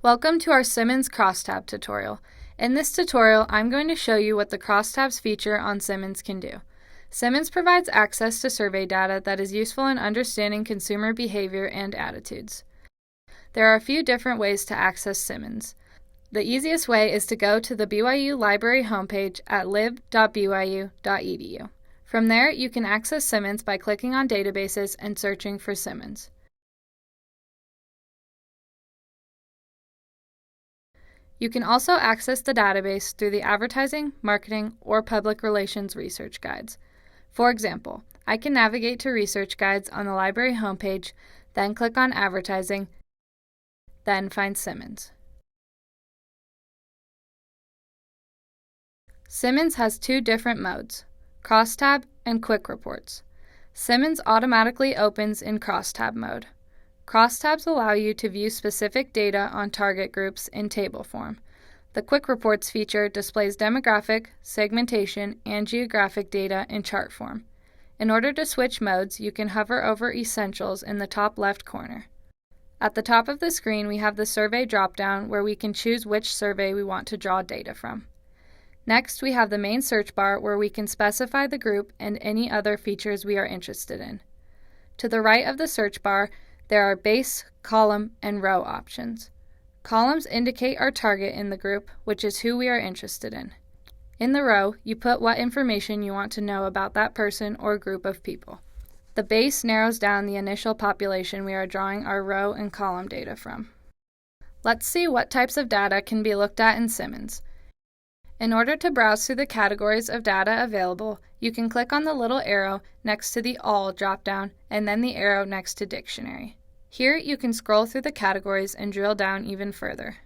Welcome to our Simmons Crosstab tutorial. In this tutorial, I'm going to show you what the Crosstabs feature on Simmons can do. Simmons provides access to survey data that is useful in understanding consumer behavior and attitudes. There are a few different ways to access Simmons. The easiest way is to go to the BYU library homepage at lib.byu.edu. From there, you can access Simmons by clicking on databases and searching for Simmons. You can also access the database through the Advertising, Marketing, or Public Relations research guides. For example, I can navigate to research guides on the library homepage, then click on Advertising, then find Simmons. Simmons has two different modes, Crosstab and Quick Reports. Simmons automatically opens in Crosstab mode. Crosstabs allow you to view specific data on target groups in table form. The Quick Reports feature displays demographic, segmentation, and geographic data in chart form. In order to switch modes, you can hover over Essentials in the top left corner. At the top of the screen, we have the Survey dropdown where we can choose which survey we want to draw data from. Next, we have the main search bar where we can specify the group and any other features we are interested in. To the right of the search bar, there are base, column, and row options. Columns indicate our target in the group, which is who we are interested in. In the row, you put what information you want to know about that person or group of people. The base narrows down the initial population we are drawing our row and column data from. Let's see what types of data can be looked at in Simmons. In order to browse through the categories of data available, you can click on the little arrow next to the All dropdown and then the arrow next to Dictionary. Here you can scroll through the categories and drill down even further.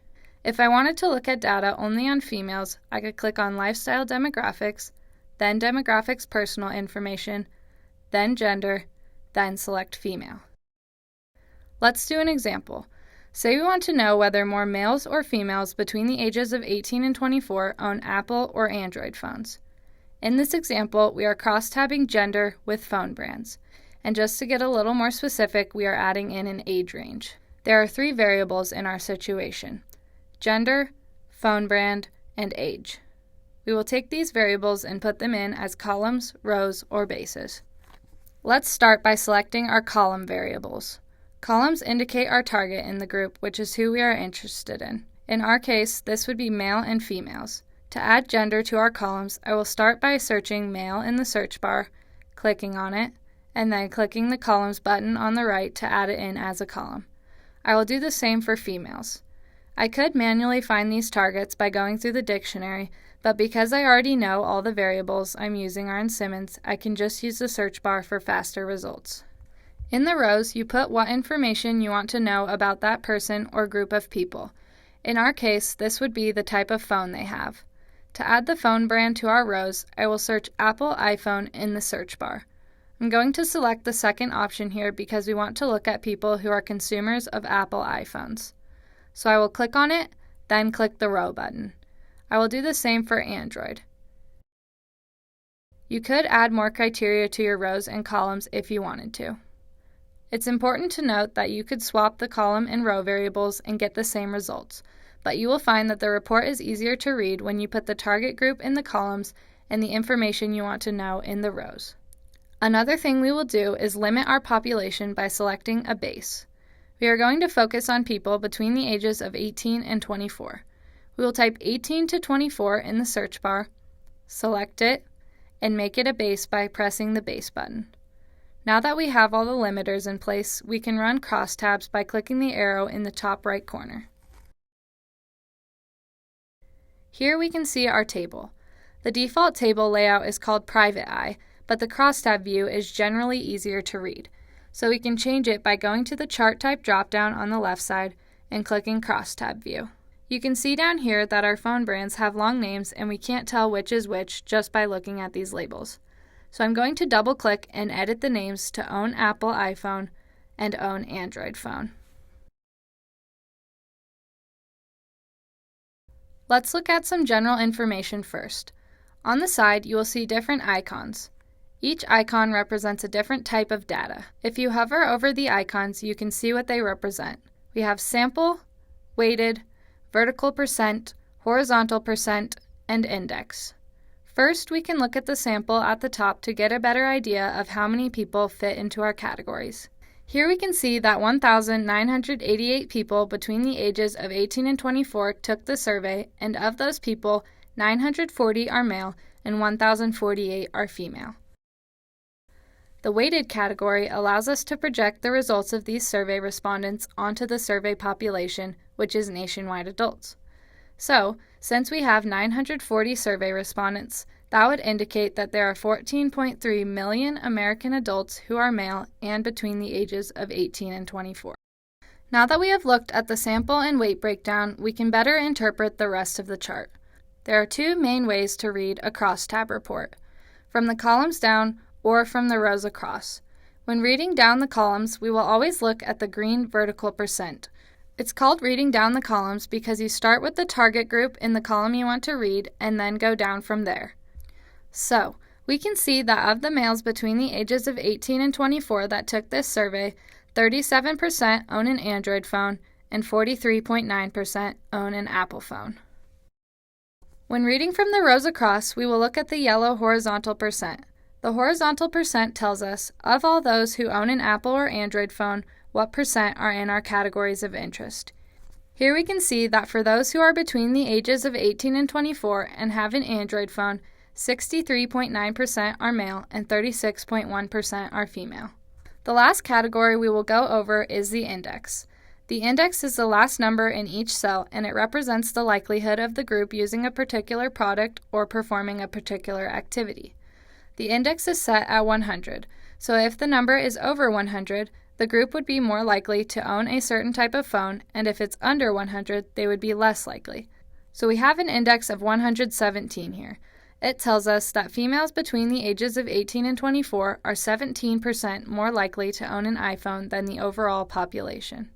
If I wanted to look at data only on females, I could click on Lifestyle Demographics, then Demographics Personal Information, then Gender, then select Female. Let's do an example. Say we want to know whether more males or females between the ages of 18 and 24 own Apple or Android phones. In this example, we are cross-tabbing gender with phone brands. And just to get a little more specific, we are adding in an age range. There are three variables in our situation: gender, phone brand, and age. We will take these variables and put them in as columns, rows, or bases. Let's start by selecting our column variables. Columns indicate our target in the group, which is who we are interested in. In our case, this would be male and females. To add gender to our columns, I will start by searching male in the search bar, clicking on it, and then clicking the columns button on the right to add it in as a column. I will do the same for females. I could manually find these targets by going through the dictionary, but because I already know all the variables I'm using are in Simmons, I can just use the search bar for faster results. In the rows, you put what information you want to know about that person or group of people. In our case, this would be the type of phone they have. To add the phone brand to our rows, I will search Apple iPhone in the search bar. I'm going to select the second option here because we want to look at people who are consumers of Apple iPhones. So I will click on it, then click the row button. I will do the same for Android. You could add more criteria to your rows and columns if you wanted to. It's important to note that you could swap the column and row variables and get the same results, but you will find that the report is easier to read when you put the target group in the columns and the information you want to know in the rows. Another thing we will do is limit our population by selecting a base. We are going to focus on people between the ages of 18 and 24. We will type 18 to 24 in the search bar, select it, and make it a base by pressing the base button. Now that we have all the limiters in place, we can run crosstabs by clicking the arrow in the top right corner. Here we can see our table. The default table layout is called Private Eye, but the crosstab view is generally easier to read, so we can change it by going to the Chart Type dropdown on the left side and clicking Crosstab View. You can see down here that our phone brands have long names and we can't tell which is which just by looking at these labels. So I'm going to double-click and edit the names to Own Apple iPhone and Own Android phone. Let's look at some general information first. On the side, you will see different icons. Each icon represents a different type of data. If you hover over the icons, you can see what they represent. We have sample, weighted, vertical percent, horizontal percent, and index. First, we can look at the sample at the top to get a better idea of how many people fit into our categories. Here we can see that 1,988 people between the ages of 18 and 24 took the survey, and of those people, 940 are male and 1,048 are female. The weighted category allows us to project the results of these survey respondents onto the survey population, which is nationwide adults. So, since we have 940 survey respondents, that would indicate that there are 14.3 million American adults who are male and between the ages of 18 and 24. Now that we have looked at the sample and weight breakdown, we can better interpret the rest of the chart. There are two main ways to read a crosstab report: from the columns down or from the rows across. When reading down the columns, we will always look at the green vertical percent. It's called reading down the columns because you start with the target group in the column you want to read and then go down from there. So, we can see that of the males between the ages of 18 and 24 that took this survey, 37% own an Android phone and 43.9% own an Apple phone. When reading from the rows across, we will look at the yellow horizontal percent. The horizontal percent tells us, of all those who own an Apple or Android phone, what percent are in our categories of interest. Here we can see that for those who are between the ages of 18 and 24 and have an Android phone, 63.9% are male and 36.1% are female. The last category we will go over is the index. The index is the last number in each cell, and it represents the likelihood of the group using a particular product or performing a particular activity. The index is set at 100, so if the number is over 100, the group would be more likely to own a certain type of phone, and if it's under 100, they would be less likely. So we have an index of 117 here. It tells us that females between the ages of 18 and 24 are 17% more likely to own an iPhone than the overall population.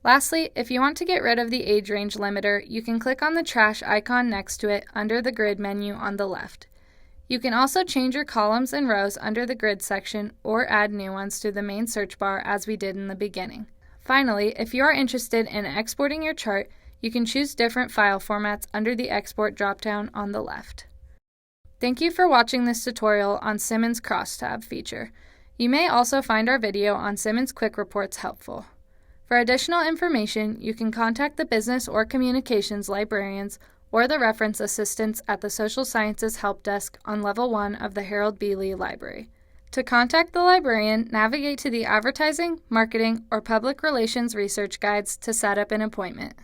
Lastly, if you want to get rid of the age range limiter, you can click on the trash icon next to it under the grid menu on the left. You can also change your columns and rows under the grid section or add new ones to the main search bar as we did in the beginning. Finally, if you are interested in exporting your chart, you can choose different file formats under the Export dropdown on the left. Thank you for watching this tutorial on Simmons Crosstab feature. You may also find our video on Simmons Quick Reports helpful. For additional information, you can contact the Business or Communications librarians or the reference assistants at the Social Sciences Help Desk on Level 1 of the Harold B. Lee Library. To contact the librarian, navigate to the Advertising, Marketing, or Public Relations Research Guides to set up an appointment.